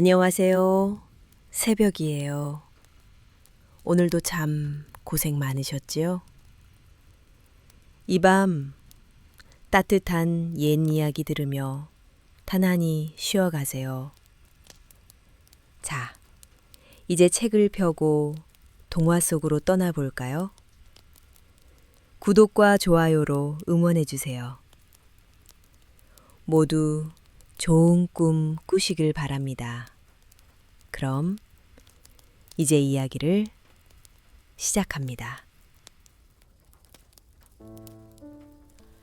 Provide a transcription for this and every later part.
안녕하세요. 새벽이에요. 오늘도 참 고생 많으셨지요? 이 밤 따뜻한 옛 이야기 들으며 편안히 쉬어가세요. 자, 이제 책을 펴고 동화 속으로 떠나볼까요? 구독과 좋아요로 응원해주세요. 모두 좋은 꿈 꾸시길 바랍니다. 그럼 이제 이야기를 시작합니다.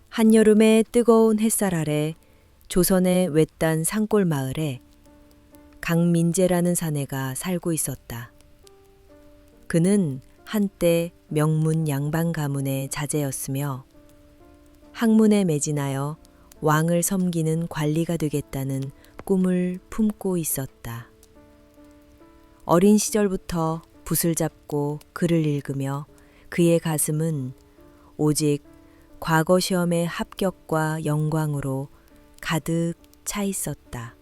한여름의 뜨거운 햇살 아래 조선의 외딴 산골 마을에 강민재라는 사내가 살고 있었다. 그는 한때 명문 양반 가문의 자제였으며 학문에 매진하여 왕을 섬기는 관리가 되겠다는 꿈을 품고 있었다. 어린 시절부터 붓을 잡고 글을 읽으며 그의 가슴은 오직 과거 시험의 합격과 영광으로 가득 차 있었다.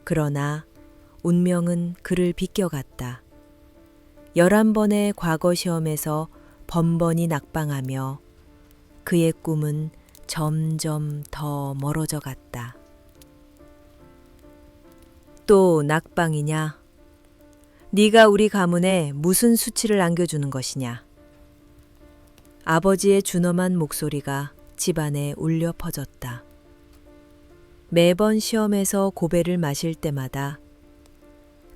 그러나 운명은 그를 비껴갔다. 11번의 과거 시험에서 번번이 낙방하며 그의 꿈은 점점 더 멀어져 갔다. 또 낙방이냐? 네가 우리 가문에 무슨 수치를 안겨주는 것이냐? 아버지의 준엄한 목소리가 집안에 울려 퍼졌다. 매번 시험에서 고배를 마실 때마다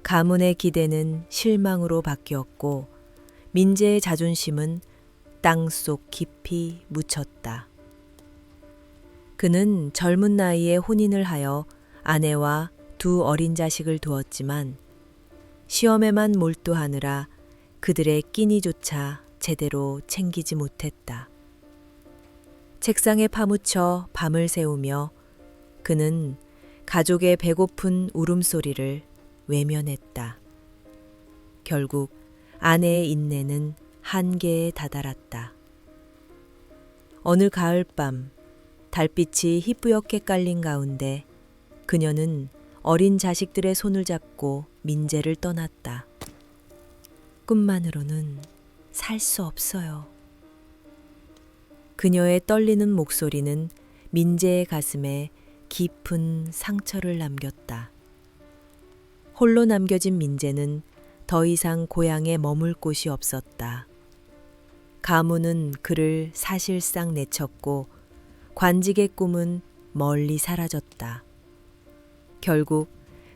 가문의 기대는 실망으로 바뀌었고 민재의 자존심은 땅속 깊이 묻혔다. 그는 젊은 나이에 혼인을 하여 아내와 두 어린 자식을 두었지만 시험에만 몰두하느라 그들의 끼니조차 제대로 챙기지 못했다. 책상에 파묻혀 밤을 새우며 그는 가족의 배고픈 울음소리를 외면했다. 결국 아내의 인내는 한계에 다다랐다. 어느 가을밤 달빛이 희뿌옇게 깔린 가운데 그녀는 어린 자식들의 손을 잡고 민재를 떠났다. 꿈만으로는 살 수 없어요. 그녀의 떨리는 목소리는 민재의 가슴에 깊은 상처를 남겼다. 홀로 남겨진 민재는 더 이상 고향에 머물 곳이 없었다. 가문은 그를 사실상 내쳤고 관직의 꿈은 멀리 사라졌다. 결국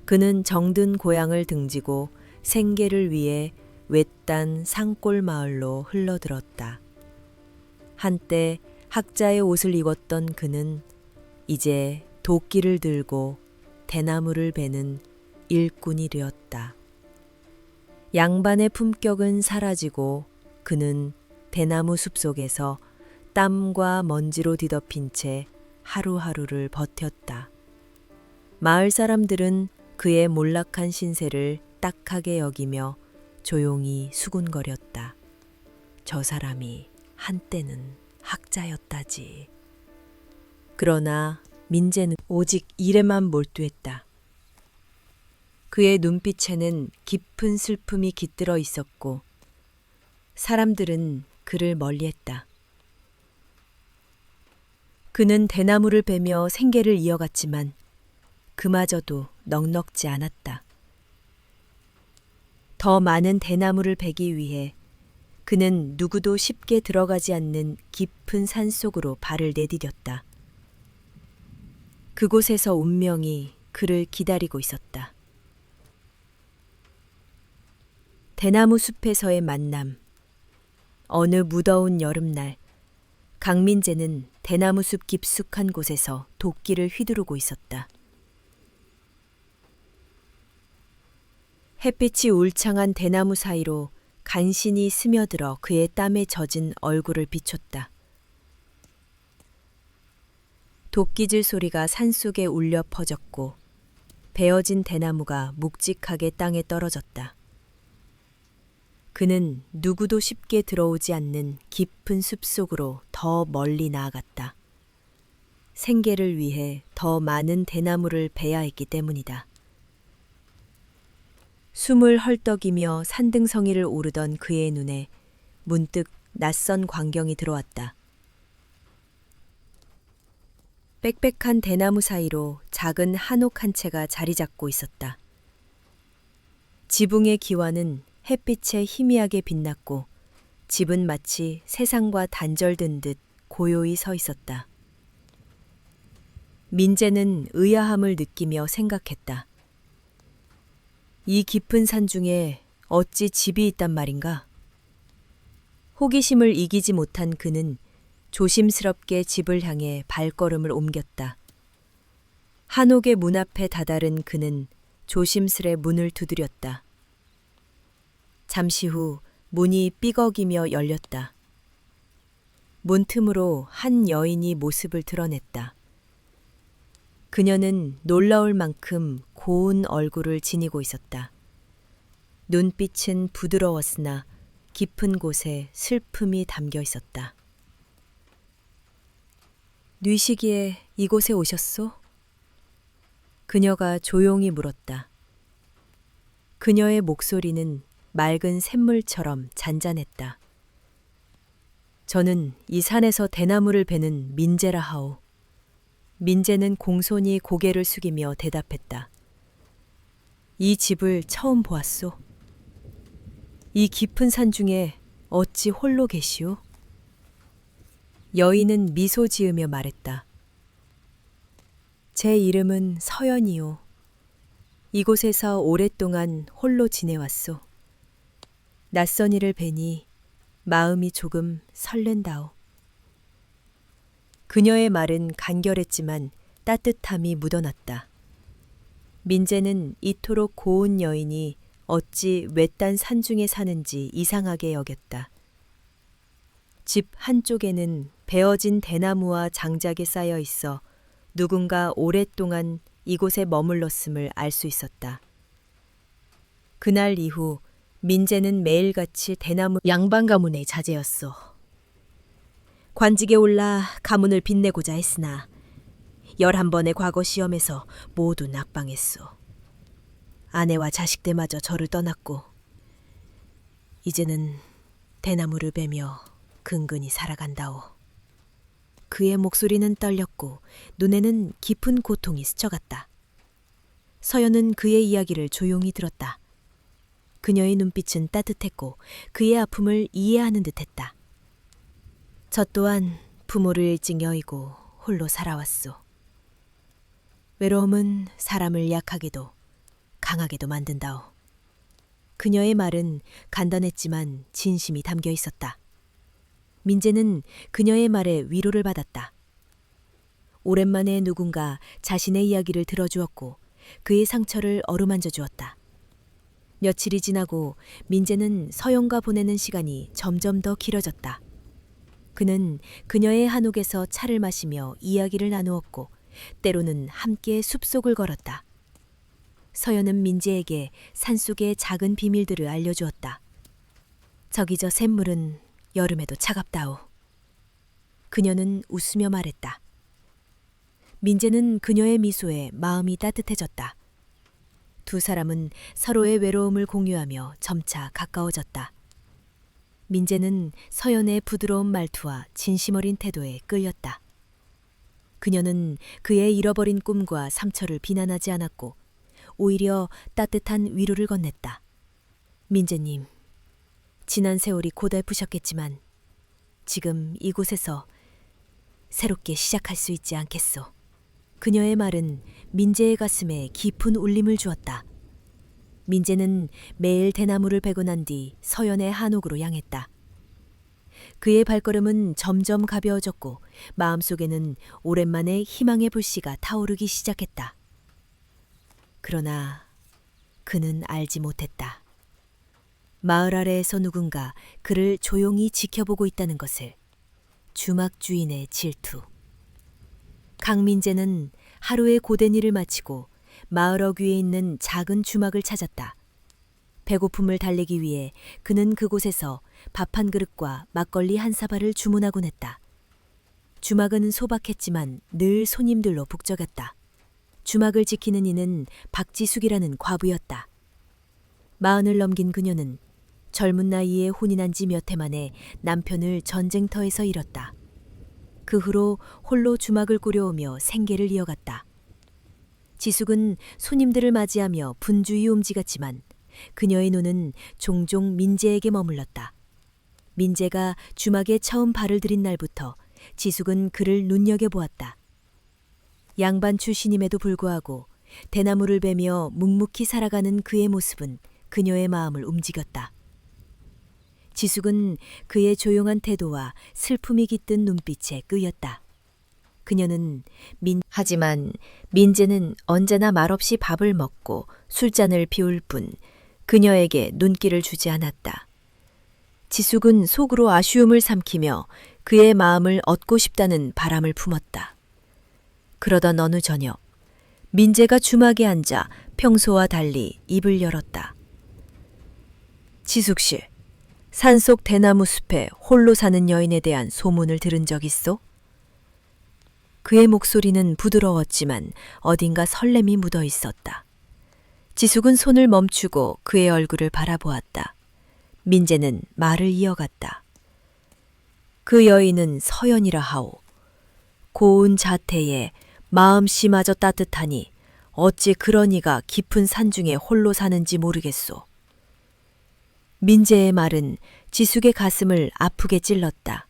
그는 정든 고향을 등지고 생계를 위해 외딴 산골 마을로 흘러들었다. 한때 학자의 옷을 입었던 그는 이제 도끼를 들고 대나무를 베는 일꾼이 되었다. 양반의 품격은 사라지고 그는 대나무 숲 속에서 땀과 먼지로 뒤덮인 채 하루하루를 버텼다. 마을 사람들은 그의 몰락한 신세를 딱하게 여기며 조용히 수군거렸다. 저 사람이 한때는 학자였다지. 그러나 민재는 오직 일에만 몰두했다. 그의 눈빛에는 깊은 슬픔이 깃들어 있었고 사람들은 그를 멀리했다. 그는 대나무를 베며 생계를 이어갔지만 그마저도 넉넉지 않았다. 더 많은 대나무를 베기 위해 그는 누구도 쉽게 들어가지 않는 깊은 산속으로 발을 내디뎠다. 그곳에서 운명이 그를 기다리고 있었다. 대나무 숲에서의 만남. 어느 무더운 여름날, 강민재는 대나무 숲 깊숙한 곳에서 도끼를 휘두르고 있었다. 햇빛이 울창한 대나무 사이로 간신히 스며들어 그의 땀에 젖은 얼굴을 비췄다. 도끼질 소리가 산속에 울려 퍼졌고 베어진 대나무가 묵직하게 땅에 떨어졌다. 그는 누구도 쉽게 들어오지 않는 깊은 숲속으로 더 멀리 나아갔다. 생계를 위해 더 많은 대나무를 베야 했기 때문이다. 숨을 헐떡이며 산등성이를 오르던 그의 눈에 문득 낯선 광경이 들어왔다. 빽빽한 대나무 사이로 작은 한옥 한 채가 자리 잡고 있었다. 지붕의 기와는 햇빛에 희미하게 빛났고 집은 마치 세상과 단절된 듯 고요히 서 있었다. 민재는 의아함을 느끼며 생각했다. 이 깊은 산 중에 어찌 집이 있단 말인가? 호기심을 이기지 못한 그는 조심스럽게 집을 향해 발걸음을 옮겼다. 한옥의 문 앞에 다다른 그는 조심스레 문을 두드렸다. 잠시 후 문이 삐걱이며 열렸다. 문틈으로 한 여인이 모습을 드러냈다. 그녀는 놀라울 만큼 고운 얼굴을 지니고 있었다. 눈빛은 부드러웠으나 깊은 곳에 슬픔이 담겨 있었다. 뉘시기에 이곳에 오셨소? 그녀가 조용히 물었다. 그녀의 목소리는 맑은 샘물처럼 잔잔했다. 저는 이 산에서 대나무를 베는 민재라 하오. 민재는 공손히 고개를 숙이며 대답했다. 이 집을 처음 보았소. 이 깊은 산 중에 어찌 홀로 계시오? 여인은 미소 지으며 말했다. 제 이름은 서연이요. 이곳에서 오랫동안 홀로 지내왔소. 낯선 이를 뵈니 마음이 조금 설렌다오. 그녀의 말은 간결했지만 따뜻함이 묻어났다. 민재는 이토록 고운 여인이 어찌 외딴 산중에 사는지 이상하게 여겼다. 집 한쪽에는 베어진 대나무와 장작이 쌓여 있어 누군가 오랫동안 이곳에 머물렀음을 알 수 있었다. 그날 이후 민재는 매일같이 대나무 양반 가문의 자제였소. 관직에 올라 가문을 빛내고자 했으나 11번의 과거 시험에서 모두 낙방했소. 아내와 자식들마저 저를 떠났고 이제는 대나무를 베며 근근히 살아간다오. 그의 목소리는 떨렸고 눈에는 깊은 고통이 스쳐갔다. 서연은 그의 이야기를 조용히 들었다. 그녀의 눈빛은 따뜻했고 그의 아픔을 이해하는 듯했다. 저 또한 부모를 일찍 여의고 홀로 살아왔소. 외로움은 사람을 약하게도 강하게도 만든다오. 그녀의 말은 간단했지만 진심이 담겨 있었다. 민재는 그녀의 말에 위로를 받았다. 오랜만에 누군가 자신의 이야기를 들어주었고 그의 상처를 어루만져 주었다. 며칠이 지나고 민재는 서연과 보내는 시간이 점점 더 길어졌다. 그는 그녀의 한옥에서 차를 마시며 이야기를 나누었고 때로는 함께 숲속을 걸었다. 서연은 민재에게 산속의 작은 비밀들을 알려주었다. 저기 저 샘물은 여름에도 차갑다오. 그녀는 웃으며 말했다. 민재는 그녀의 미소에 마음이 따뜻해졌다. 두 사람은 서로의 외로움을 공유하며 점차 가까워졌다. 민재는 서연의 부드러운 말투와 진심 어린 태도에 끌렸다. 그녀는 그의 잃어버린 꿈과 상처를 비난하지 않았고 오히려 따뜻한 위로를 건넸다. 민재님, 지난 세월이 고달프셨겠지만 지금 이곳에서 새롭게 시작할 수 있지 않겠소. 그녀의 말은 민재의 가슴에 깊은 울림을 주었다. 민재는 매일 대나무를 베고 난 뒤 서연의 한옥으로 향했다. 그의 발걸음은 점점 가벼워졌고 마음속에는 오랜만에 희망의 불씨가 타오르기 시작했다. 그러나 그는 알지 못했다. 마을 아래에서 누군가 그를 조용히 지켜보고 있다는 것을. 주막 주인의 질투. 강민재는 하루의 고된 일을 마치고 마을 어귀에 있는 작은 주막을 찾았다. 배고픔을 달래기 위해 그는 그곳에서 밥 한 그릇과 막걸리 한 사발을 주문하곤 했다. 주막은 소박했지만 늘 손님들로 북적였다. 주막을 지키는 이는 박지숙이라는 과부였다. 40을 넘긴 그녀는 젊은 나이에 혼인한 지 몇 해 만에 남편을 전쟁터에서 잃었다. 그 후로 홀로 주막을 꾸려오며 생계를 이어갔다. 지숙은 손님들을 맞이하며 분주히 움직였지만 그녀의 눈은 종종 민재에게 머물렀다. 민재가 주막에 처음 발을 들인 날부터 지숙은 그를 눈여겨보았다. 양반 출신임에도 불구하고 대나무를 베며 묵묵히 살아가는 그의 모습은 그녀의 마음을 움직였다. 지숙은 그의 조용한 태도와 슬픔이 깃든 눈빛에 끌렸다. 그녀는 하지만 민재는 언제나 말없이 밥을 먹고 술잔을 비울 뿐 그녀에게 눈길을 주지 않았다. 지숙은 속으로 아쉬움을 삼키며 그의 마음을 얻고 싶다는 바람을 품었다. 그러던 어느 저녁, 민재가 주막에 앉아 평소와 달리 입을 열었다. 지숙 씨, 산속 대나무 숲에 홀로 사는 여인에 대한 소문을 들은 적 있소? 그의 목소리는 부드러웠지만 어딘가 설렘이 묻어 있었다. 지숙은 손을 멈추고 그의 얼굴을 바라보았다. 민재는 말을 이어갔다. 그 여인은 서연이라 하오. 고운 자태에 마음씨마저 따뜻하니 어찌 그런 이가 깊은 산중에 홀로 사는지 모르겠소. 민재의 말은 지숙의 가슴을 아프게 찔렀다.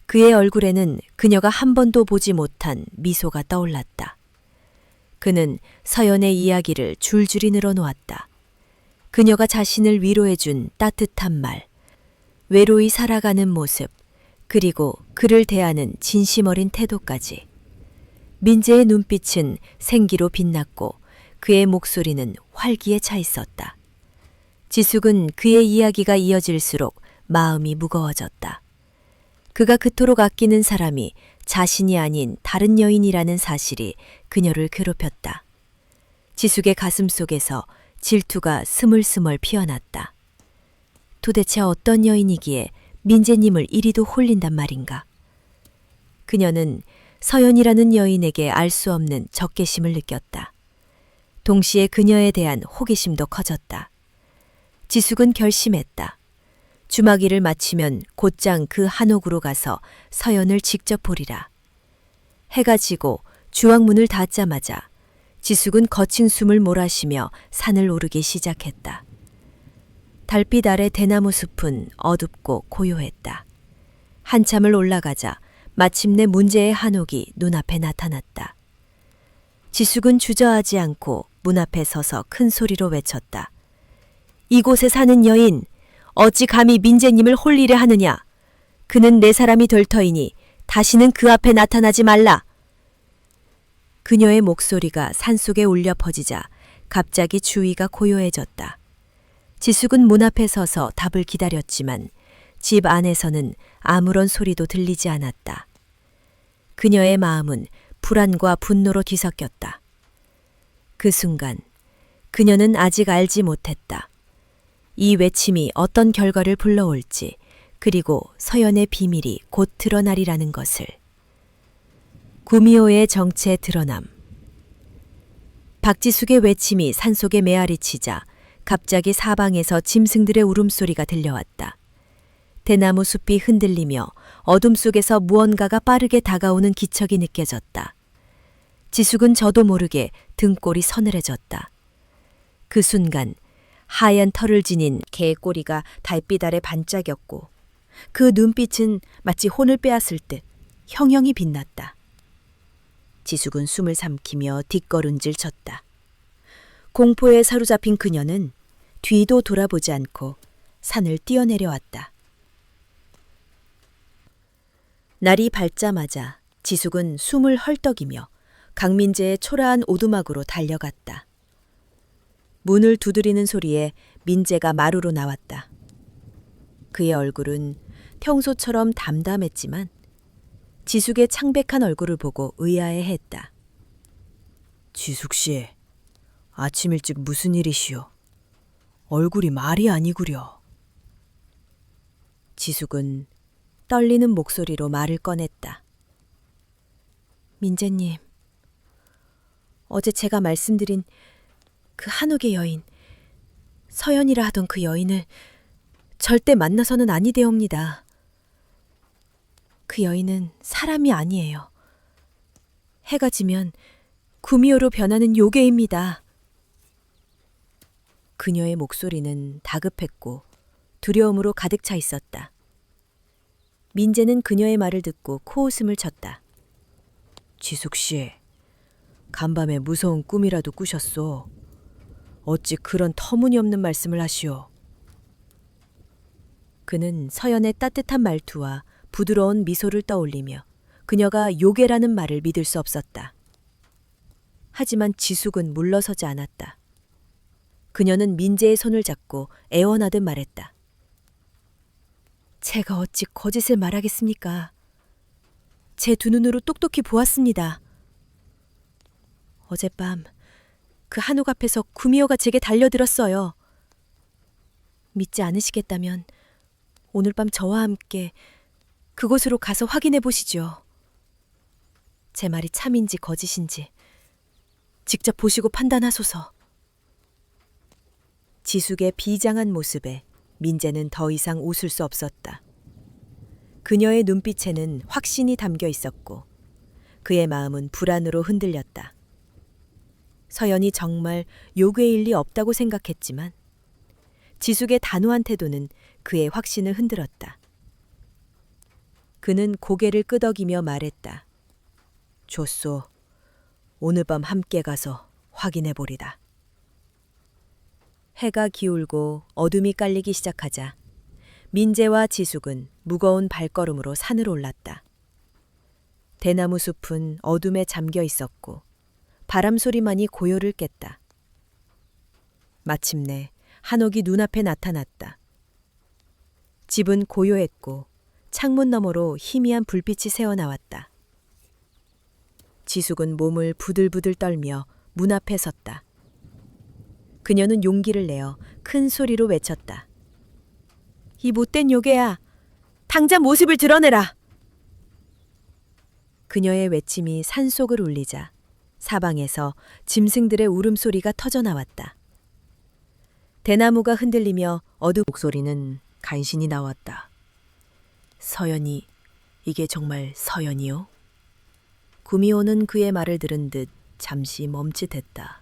그의 얼굴에는 그녀가 한 번도 보지 못한 미소가 떠올랐다. 그는 서연의 이야기를 줄줄이 늘어놓았다. 그녀가 자신을 위로해준 따뜻한 말, 외로이 살아가는 모습, 그리고 그를 대하는 진심 어린 태도까지. 민재의 눈빛은 생기로 빛났고 그의 목소리는 활기에 차 있었다. 지숙은 그의 이야기가 이어질수록 마음이 무거워졌다. 그가 그토록 아끼는 사람이 자신이 아닌 다른 여인이라는 사실이 그녀를 괴롭혔다. 지숙의 가슴 속에서 질투가 스물스물 피어났다. 도대체 어떤 여인이기에 민재님을 이리도 홀린단 말인가? 그녀는 서연이라는 여인에게 알 수 없는 적개심을 느꼈다. 동시에 그녀에 대한 호기심도 커졌다. 지숙은 결심했다. 주막일을 마치면 곧장 그 한옥으로 가서 서연을 직접 보리라. 해가 지고 주왕문을 닫자마자 지숙은 거친 숨을 몰아쉬며 산을 오르기 시작했다. 달빛 아래 대나무 숲은 어둡고 고요했다. 한참을 올라가자 마침내 문제의 한옥이 눈앞에 나타났다. 지숙은 주저하지 않고 문 앞에 서서 큰 소리로 외쳤다. 이곳에 사는 여인, 어찌 감히 민재님을 홀리려 하느냐? 그는 내 사람이 될 터이니 다시는 그 앞에 나타나지 말라. 그녀의 목소리가 산속에 울려 퍼지자 갑자기 주위가 고요해졌다. 지숙은 문 앞에 서서 답을 기다렸지만 집 안에서는 아무런 소리도 들리지 않았다. 그녀의 마음은 불안과 분노로 뒤섞였다. 그 순간 그녀는 아직 알지 못했다. 이 외침이 어떤 결과를 불러올지, 그리고 서연의 비밀이 곧 드러나리라는 것을. 구미호의 정체 드러남. 박지숙의 외침이 산속에 메아리치자 갑자기 사방에서 짐승들의 울음소리가 들려왔다. 대나무 숲이 흔들리며 어둠 속에서 무언가가 빠르게 다가오는 기척이 느껴졌다. 지숙은 저도 모르게 등골이 서늘해졌다. 그 순간 하얀 털을 지닌 개의 꼬리가 달빛 아래 반짝였고 그 눈빛은 마치 혼을 빼앗을 듯 형형이 빛났다. 지숙은 숨을 삼키며 뒷걸음질 쳤다. 공포에 사로잡힌 그녀는 뒤도 돌아보지 않고 산을 뛰어내려왔다. 날이 밝자마자 지숙은 숨을 헐떡이며 강민재의 초라한 오두막으로 달려갔다. 문을 두드리는 소리에 민재가 마루로 나왔다. 그의 얼굴은 평소처럼 담담했지만 지숙의 창백한 얼굴을 보고 의아해했다. 지숙 씨, 아침 일찍 무슨 일이시오? 얼굴이 말이 아니구려. 지숙은 떨리는 목소리로 말을 꺼냈다. 민재님, 어제 제가 말씀드린 그 한옥의 여인, 서연이라 하던 그 여인을 절대 만나서는 아니 되옵니다. 그 여인은 사람이 아니에요. 해가 지면 구미호로 변하는 요괴입니다. 그녀의 목소리는 다급했고 두려움으로 가득 차 있었다. 민재는 그녀의 말을 듣고 코웃음을 쳤다. 지숙씨, 간밤에 무서운 꿈이라도 꾸셨소. 어찌 그런 터무니없는 말씀을 하시오. 그는 서연의 따뜻한 말투와 부드러운 미소를 떠올리며 그녀가 요괴라는 말을 믿을 수 없었다. 하지만 지숙은 물러서지 않았다. 그녀는 민재의 손을 잡고 애원하듯 말했다. 제가 어찌 거짓을 말하겠습니까? 제 두 눈으로 똑똑히 보았습니다. 어젯밤 그 한옥 앞에서 구미호가 제게 달려들었어요. 믿지 않으시겠다면 오늘 밤 저와 함께 그곳으로 가서 확인해 보시죠. 제 말이 참인지 거짓인지 직접 보시고 판단하소서. 지숙의 비장한 모습에 민재는 더 이상 웃을 수 없었다. 그녀의 눈빛에는 확신이 담겨 있었고 그의 마음은 불안으로 흔들렸다. 서연이 정말 요괴일 리 없다고 생각했지만 지숙의 단호한 태도는 그의 확신을 흔들었다. 그는 고개를 끄덕이며 말했다. 좋소. 오늘 밤 함께 가서 확인해 보리다. 해가 기울고 어둠이 깔리기 시작하자 민재와 지숙은 무거운 발걸음으로 산을 올랐다. 대나무 숲은 어둠에 잠겨 있었고 바람 소리만이 고요를 깼다. 마침내 한옥이 눈앞에 나타났다. 집은 고요했고 창문 너머로 희미한 불빛이 새어나왔다. 지숙은 몸을 부들부들 떨며 문 앞에 섰다. 그녀는 용기를 내어 큰 소리로 외쳤다. 이 못된 요괴야, 당장 모습을 드러내라. 그녀의 외침이 산속을 울리자 사방에서 짐승들의 울음소리가 터져나왔다. 대나무가 흔들리며 어두운 목소리는 간신히 나왔다. 서연이, 이게 정말 서연이요? 구미호는 그의 말을 들은 듯 잠시 멈칫했다.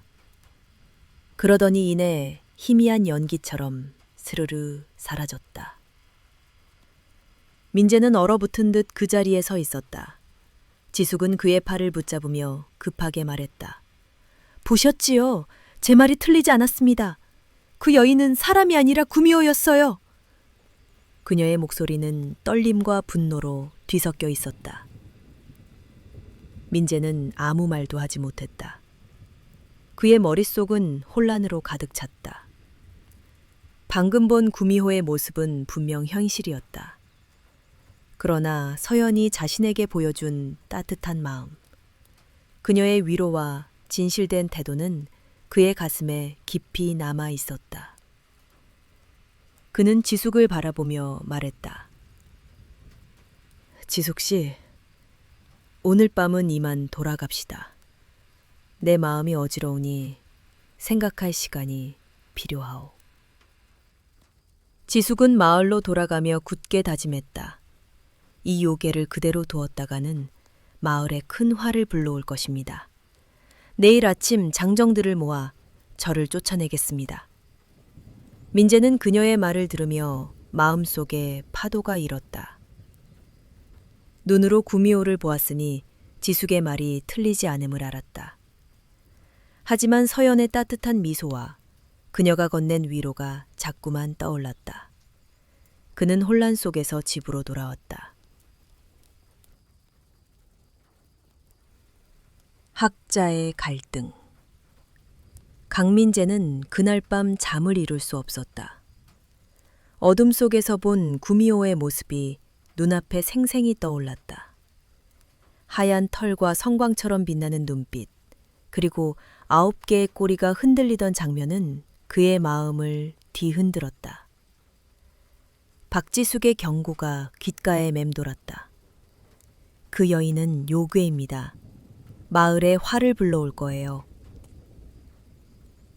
그러더니 이내 희미한 연기처럼 스르르 사라졌다. 민재는 얼어붙은 듯 그 자리에 서 있었다. 지숙은 그의 팔을 붙잡으며 급하게 말했다. 보셨지요? 제 말이 틀리지 않았습니다. 그 여인은 사람이 아니라 구미호였어요. 그녀의 목소리는 떨림과 분노로 뒤섞여 있었다. 민재는 아무 말도 하지 못했다. 그의 머릿속은 혼란으로 가득 찼다. 방금 본 구미호의 모습은 분명 현실이었다. 그러나 서연이 자신에게 보여준 따뜻한 마음, 그녀의 위로와 진실된 태도는 그의 가슴에 깊이 남아 있었다. 그는 지숙을 바라보며 말했다. 지숙 씨, 오늘 밤은 이만 돌아갑시다. 내 마음이 어지러우니 생각할 시간이 필요하오. 지숙은 마을로 돌아가며 굳게 다짐했다. 이 요괴를 그대로 두었다가는 마을에 큰 화를 불러올 것입니다. 내일 아침 장정들을 모아 저를 쫓아내겠습니다. 민재는 그녀의 말을 들으며 마음속에 파도가 일었다. 눈으로 구미호를 보았으니 지숙의 말이 틀리지 않음을 알았다. 하지만 서연의 따뜻한 미소와 그녀가 건넨 위로가 자꾸만 떠올랐다. 그는 혼란 속에서 집으로 돌아왔다. 학자의 갈등. 강민재는 그날 밤 잠을 이룰 수 없었다. 어둠 속에서 본 구미호의 모습이 눈앞에 생생히 떠올랐다. 하얀 털과 성광처럼 빛나는 눈빛, 그리고 9개의 꼬리가 흔들리던 장면은 그의 마음을 뒤흔들었다. 박지숙의 경고가 귓가에 맴돌았다. 그 여인은 요괴입니다. 마을에 화를 불러올 거예요.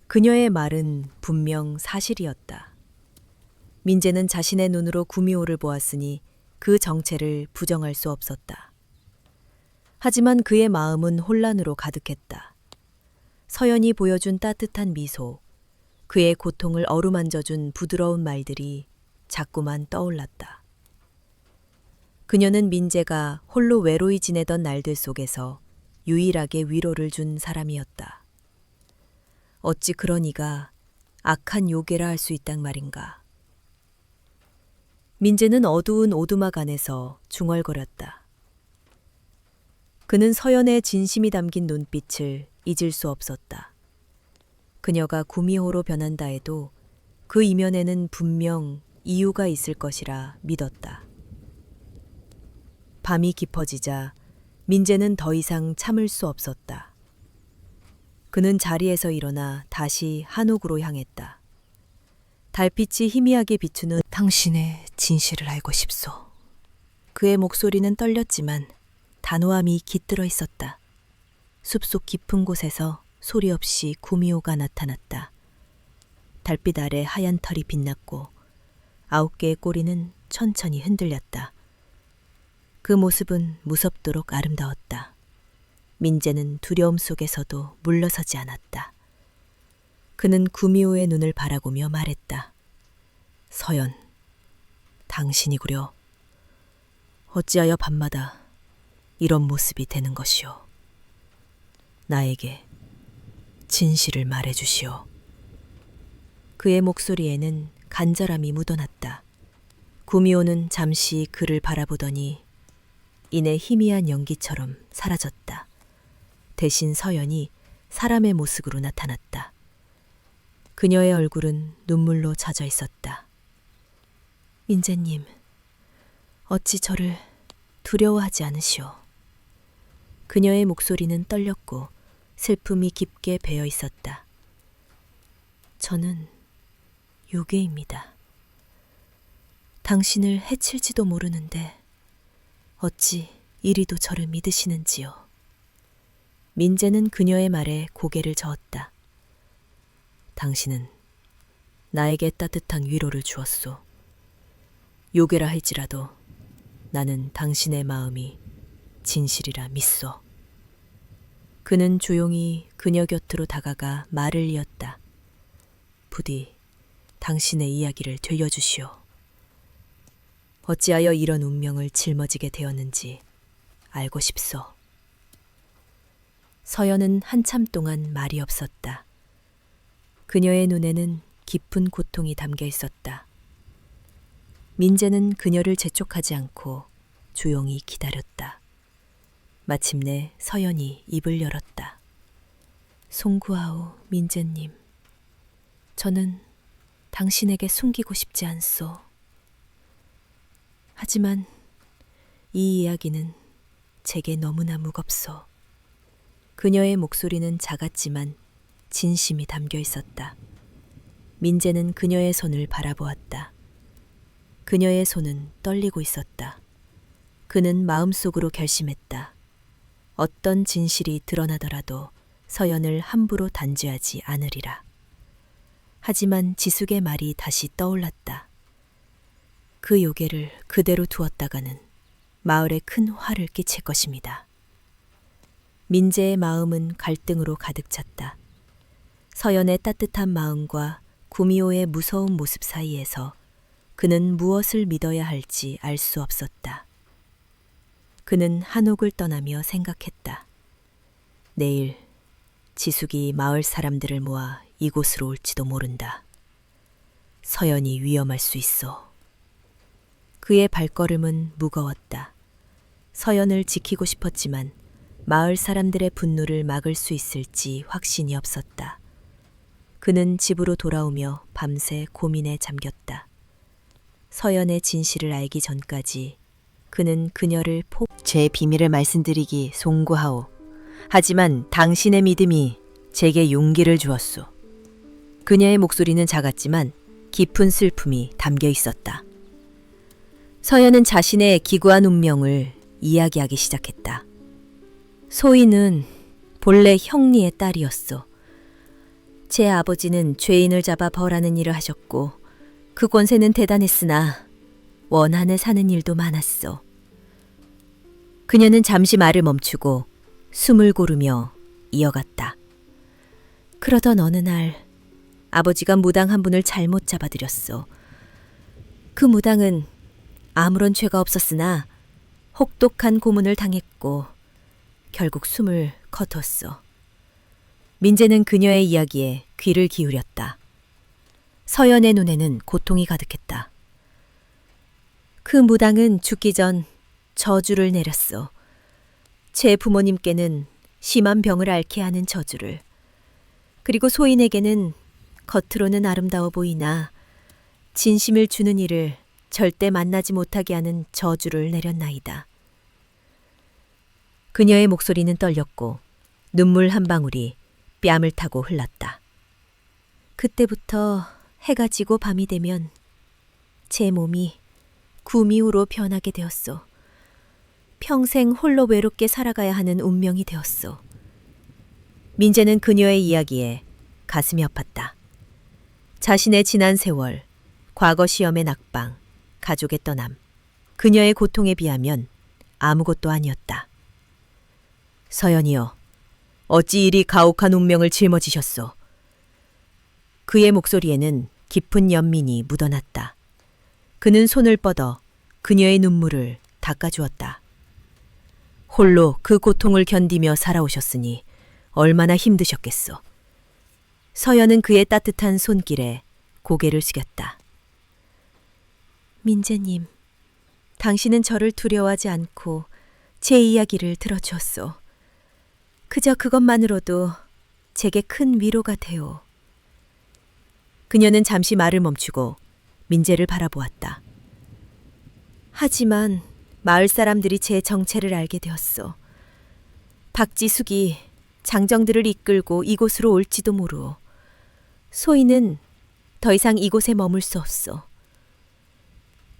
그녀의 말은 분명 사실이었다. 민재는 자신의 눈으로 구미호를 보았으니 그 정체를 부정할 수 없었다. 하지만 그의 마음은 혼란으로 가득했다. 서연이 보여준 따뜻한 미소, 그의 고통을 어루만져준 부드러운 말들이 자꾸만 떠올랐다. 그녀는 민재가 홀로 외로이 지내던 날들 속에서 유일하게 위로를 준 사람이었다. 어찌 그런 이가 악한 요괴라 할 수 있단 말인가. 민재는 어두운 오두막 안에서 중얼거렸다. 그는 서연의 진심이 담긴 눈빛을 잊을 수 없었다. 그녀가 구미호로 변한다 해도 그 이면에는 분명 이유가 있을 것이라 믿었다. 밤이 깊어지자 민재는 더 이상 참을 수 없었다. 그는 자리에서 일어나 다시 한옥으로 향했다. 달빛이 희미하게 비추는 당신의 진실을 알고 싶소. 그의 목소리는 떨렸지만 단호함이 깃들어 있었다. 숲속 깊은 곳에서 소리 없이 구미호가 나타났다. 달빛 아래 하얀 털이 빛났고 9개의 꼬리는 천천히 흔들렸다. 그 모습은 무섭도록 아름다웠다. 민재는 두려움 속에서도 물러서지 않았다. 그는 구미호의 눈을 바라보며 말했다. 서연, 당신이구려. 어찌하여 밤마다 이런 모습이 되는 것이오. 나에게 진실을 말해주시오. 그의 목소리에는 간절함이 묻어났다. 구미호는 잠시 그를 바라보더니 이내 희미한 연기처럼 사라졌다. 대신 서연이 사람의 모습으로 나타났다. 그녀의 얼굴은 눈물로 젖어 있었다. 민재님, 어찌 저를 두려워하지 않으시오. 그녀의 목소리는 떨렸고 슬픔이 깊게 배어 있었다. 저는 요괴입니다. 당신을 해칠지도 모르는데 어찌 이리도 저를 믿으시는지요. 민재는 그녀의 말에 고개를 저었다. 당신은 나에게 따뜻한 위로를 주었소. 요괴라 할지라도 나는 당신의 마음이 진실이라 믿소. 그는 조용히 그녀 곁으로 다가가 말을 이었다. 부디 당신의 이야기를 들려주시오. 어찌하여 이런 운명을 짊어지게 되었는지 알고 싶소. 서연은 한참 동안 말이 없었다. 그녀의 눈에는 깊은 고통이 담겨 있었다. 민재는 그녀를 재촉하지 않고 조용히 기다렸다. 마침내 서연이 입을 열었다. 송구하오, 민재님. 저는 당신에게 숨기고 싶지 않소. 하지만 이 이야기는 제게 너무나 무겁소. 그녀의 목소리는 작았지만 진심이 담겨 있었다. 민재는 그녀의 손을 바라보았다. 그녀의 손은 떨리고 있었다. 그는 마음속으로 결심했다. 어떤 진실이 드러나더라도 서연을 함부로 단죄하지 않으리라. 하지만 지숙의 말이 다시 떠올랐다. 그 요괴를 그대로 두었다가는 마을에 큰 화를 끼칠 것입니다. 민재의 마음은 갈등으로 가득 찼다. 서연의 따뜻한 마음과 구미호의 무서운 모습 사이에서 그는 무엇을 믿어야 할지 알 수 없었다. 그는 한옥을 떠나며 생각했다. 내일 지숙이 마을 사람들을 모아 이곳으로 올지도 모른다. 서연이 위험할 수 있어. 그의 발걸음은 무거웠다. 서연을 지키고 싶었지만 마을 사람들의 분노를 막을 수 있을지 확신이 없었다. 그는 집으로 돌아오며 밤새 고민에 잠겼다. 서연의 진실을 알기 전까지 그는 그녀를 제 비밀을 말씀드리기 송구하오. 하지만 당신의 믿음이 제게 용기를 주었소. 그녀의 목소리는 작았지만 깊은 슬픔이 담겨 있었다. 서연은 자신의 기구한 운명을 이야기하기 시작했다. 소희는 본래 형리의 딸이었소. 제 아버지는 죄인을 잡아 벌하는 일을 하셨고 그 권세는 대단했으나 원한에 사는 일도 많았어. 그녀는 잠시 말을 멈추고 숨을 고르며 이어갔다. 그러던 어느 날 아버지가 무당 한 분을 잘못 잡아들였어. 그 무당은 아무런 죄가 없었으나 혹독한 고문을 당했고 결국 숨을 거뒀어. 민재는 그녀의 이야기에 귀를 기울였다. 서연의 눈에는 고통이 가득했다. 그 무당은 죽기 전 저주를 내렸어. 제 부모님께는 심한 병을 앓게 하는 저주를, 그리고 소인에게는 겉으로는 아름다워 보이나 진심을 주는 이를 절대 만나지 못하게 하는 저주를 내렸나이다. 그녀의 목소리는 떨렸고 눈물 한 방울이 뺨을 타고 흘렀다. 그때부터 해가 지고 밤이 되면 제 몸이 구미호로 변하게 되었어. 평생 홀로 외롭게 살아가야 하는 운명이 되었어. 민재는 그녀의 이야기에 가슴이 아팠다. 자신의 지난 세월, 과거 시험의 낙방, 가족의 떠남, 그녀의 고통에 비하면 아무것도 아니었다. 서연이여, 어찌 이리 가혹한 운명을 짊어지셨소? 그의 목소리에는 깊은 연민이 묻어났다. 그는 손을 뻗어 그녀의 눈물을 닦아주었다. 홀로 그 고통을 견디며 살아오셨으니 얼마나 힘드셨겠소. 서연은 그의 따뜻한 손길에 고개를 숙였다. 민재님, 당신은 저를 두려워하지 않고 제 이야기를 들어주었소. 그저 그것만으로도 제게 큰 위로가 되오. 그녀는 잠시 말을 멈추고 민재를 바라보았다. 하지만 마을 사람들이 제 정체를 알게 되었소. 박지숙이 장정들을 이끌고 이곳으로 올지도 모르오. 소인은 더 이상 이곳에 머물 수 없소.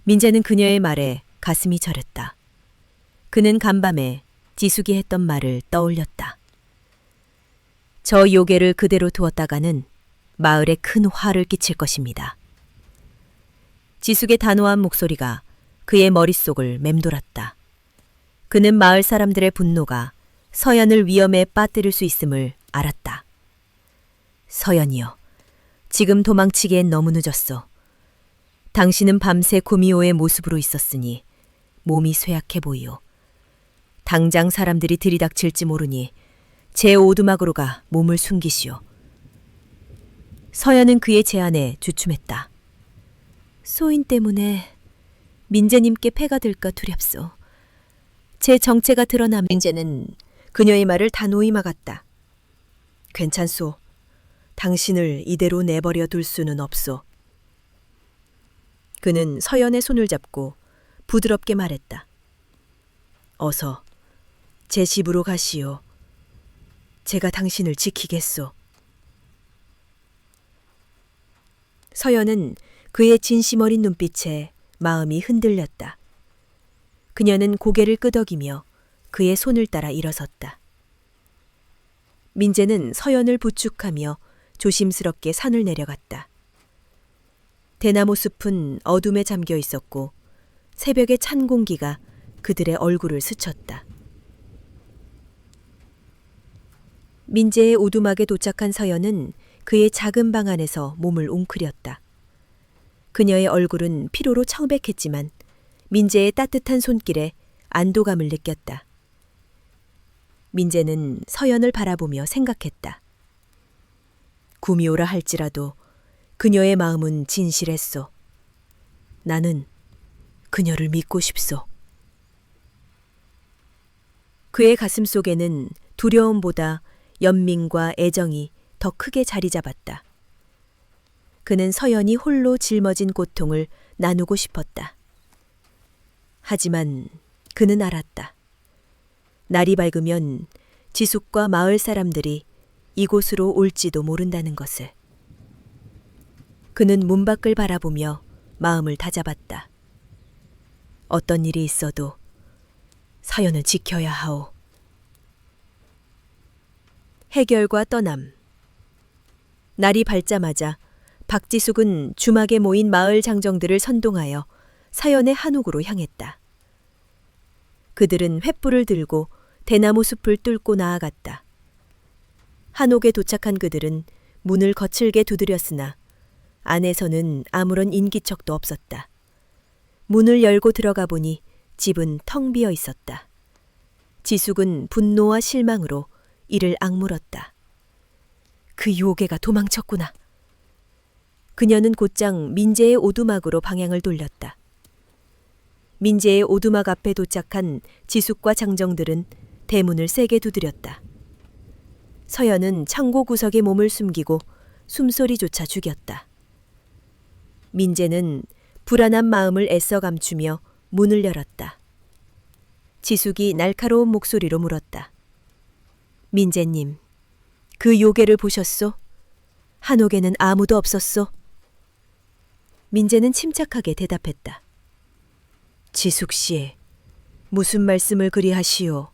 민재는 그녀의 말에 가슴이 저렸다. 그는 간밤에 지숙이 했던 말을 떠올렸다. 저 요괴를 그대로 두었다가는 마을에 큰 화를 끼칠 것입니다. 지숙의 단호한 목소리가 그의 머릿속을 맴돌았다. 그는 마을 사람들의 분노가 서연을 위험에 빠뜨릴 수 있음을 알았다. 서연이여, 지금 도망치기엔 너무 늦었어. 당신은 밤새 구미호의 모습으로 있었으니 몸이 쇠약해 보이오. 당장 사람들이 들이닥칠지 모르니 제 오두막으로 가 몸을 숨기시오. 서연은 그의 제안에 주춤했다. 소인 때문에 민재님께 폐가 될까 두렵소. 제 정체가 드러나면 민재는 그녀의 말을 단호히 막았다. 괜찮소. 당신을 이대로 내버려 둘 수는 없소. 그는 서연의 손을 잡고 부드럽게 말했다. 어서 제 집으로 가시오. 제가 당신을 지키겠소. 서연은 그의 진심 어린 눈빛에 마음이 흔들렸다. 그녀는 고개를 끄덕이며 그의 손을 따라 일어섰다. 민재는 서연을 부축하며 조심스럽게 산을 내려갔다. 대나무 숲은 어둠에 잠겨 있었고 새벽의 찬 공기가 그들의 얼굴을 스쳤다. 민재의 오두막에 도착한 서연은 그의 작은 방 안에서 몸을 웅크렸다. 그녀의 얼굴은 피로로 청백했지만 민재의 따뜻한 손길에 안도감을 느꼈다. 민재는 서연을 바라보며 생각했다. 구미호라 할지라도 그녀의 마음은 진실했소. 나는 그녀를 믿고 싶소. 그의 가슴 속에는 두려움보다 연민과 애정이 더 크게 자리 잡았다. 그는 서연이 홀로 짊어진 고통을 나누고 싶었다. 하지만 그는 알았다. 날이 밝으면 지숙과 마을 사람들이 이곳으로 올지도 모른다는 것을. 그는 문 밖을 바라보며 마음을 다잡았다. 어떤 일이 있어도 서연을 지켜야 하오. 해결과 떠남. 날이 밝자마자 박지숙은 주막에 모인 마을 장정들을 선동하여 사연의 한옥으로 향했다. 그들은 횃불을 들고 대나무 숲을 뚫고 나아갔다. 한옥에 도착한 그들은 문을 거칠게 두드렸으나 안에서는 아무런 인기척도 없었다. 문을 열고 들어가 보니 집은 텅 비어 있었다. 지숙은 분노와 실망으로 이를 악물었다. 그 요괴가 도망쳤구나. 그녀는 곧장 민재의 오두막으로 방향을 돌렸다. 민재의 오두막 앞에 도착한 지숙과 장정들은 대문을 세게 두드렸다. 서연은 창고 구석에 몸을 숨기고 숨소리조차 죽였다. 민재는 불안한 마음을 애써 감추며 문을 열었다. 지숙이 날카로운 목소리로 물었다. 민재님, 그 요괴를 보셨소? 한옥에는 아무도 없었소? 민재는 침착하게 대답했다. 지숙 씨, 무슨 말씀을 그리 하시오?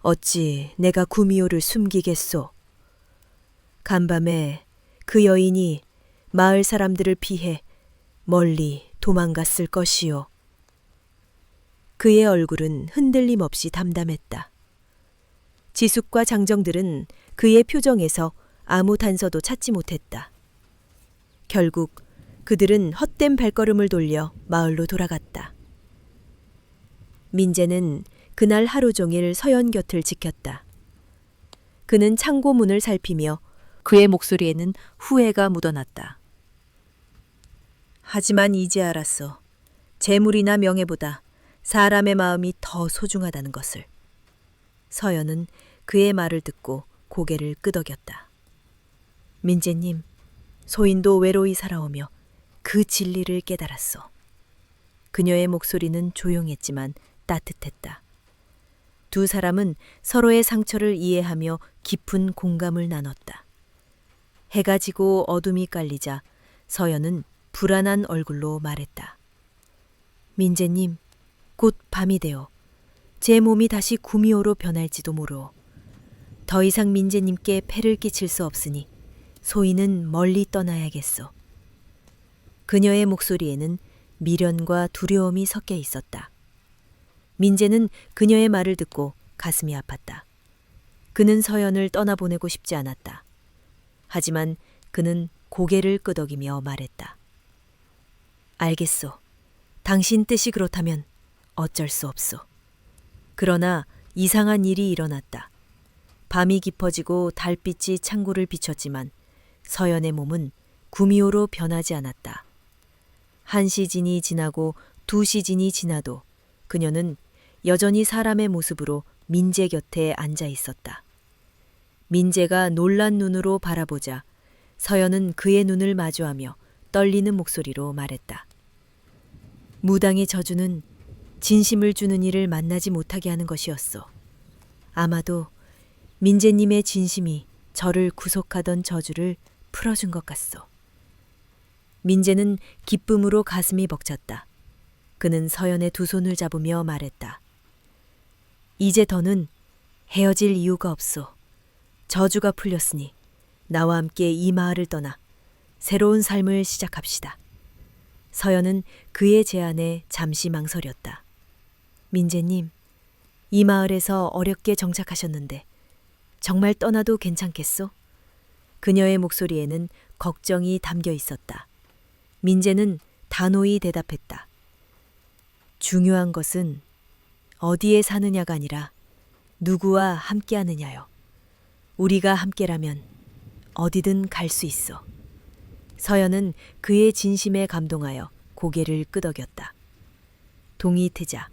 어찌 내가 구미호를 숨기겠소? 간밤에 그 여인이 마을 사람들을 피해 멀리 도망갔을 것이오. 그의 얼굴은 흔들림 없이 담담했다. 지숙과 장정들은 그의 표정에서 아무 단서도 찾지 못했다. 결국 그들은 헛된 발걸음을 돌려 마을로 돌아갔다. 민재는 그날 하루 종일 서연 곁을 지켰다. 그는 창고 문을 살피며 그의 목소리에는 후회가 묻어났다. 하지만 이제 알았어. 재물이나 명예보다 사람의 마음이 더 소중하다는 것을. 서연은 그의 말을 듣고 고개를 끄덕였다. 민재님, 소인도 외로이 살아오며 그 진리를 깨달았어. 그녀의 목소리는 조용했지만 따뜻했다. 두 사람은 서로의 상처를 이해하며 깊은 공감을 나눴다. 해가 지고 어둠이 깔리자 서연은 불안한 얼굴로 말했다. 민재님, 곧 밤이 되어 제 몸이 다시 구미호로 변할지도 모르오. 더 이상 민재님께 폐를 끼칠 수 없으니 소인은 멀리 떠나야겠소. 그녀의 목소리에는 미련과 두려움이 섞여 있었다. 민재는 그녀의 말을 듣고 가슴이 아팠다. 그는 서연을 떠나보내고 싶지 않았다. 하지만 그는 고개를 끄덕이며 말했다. 알겠소. 당신 뜻이 그렇다면 어쩔 수 없소. 그러나 이상한 일이 일어났다. 밤이 깊어지고 달빛이 창고를 비췄지만 서연의 몸은 구미호로 변하지 않았다. 1시진이 지나고 2시진이 지나도 그녀는 여전히 사람의 모습으로 민재 곁에 앉아 있었다. 민재가 놀란 눈으로 바라보자 서연은 그의 눈을 마주하며 떨리는 목소리로 말했다. 무당의 저주는 진심을 주는 이를 만나지 못하게 하는 것이었소. 아마도 민재님의 진심이 저를 구속하던 저주를 풀어준 것 같소. 민재는 기쁨으로 가슴이 벅찼다. 그는 서연의 두 손을 잡으며 말했다. 이제 더는 헤어질 이유가 없소. 저주가 풀렸으니 나와 함께 이 마을을 떠나 새로운 삶을 시작합시다. 서연은 그의 제안에 잠시 망설였다. 민재님, 이 마을에서 어렵게 정착하셨는데 정말 떠나도 괜찮겠소? 그녀의 목소리에는 걱정이 담겨 있었다. 민재는 단호히 대답했다. 중요한 것은 어디에 사느냐가 아니라 누구와 함께하느냐요. 우리가 함께라면 어디든 갈 수 있어. 서연은 그의 진심에 감동하여 고개를 끄덕였다. 동이 트자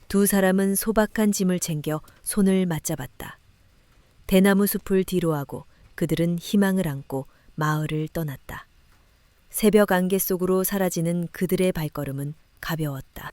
두 사람은 소박한 짐을 챙겨 손을 맞잡았다. 대나무 숲을 뒤로하고 그들은 희망을 안고 마을을 떠났다. 새벽 안개 속으로 사라지는 그들의 발걸음은 가벼웠다.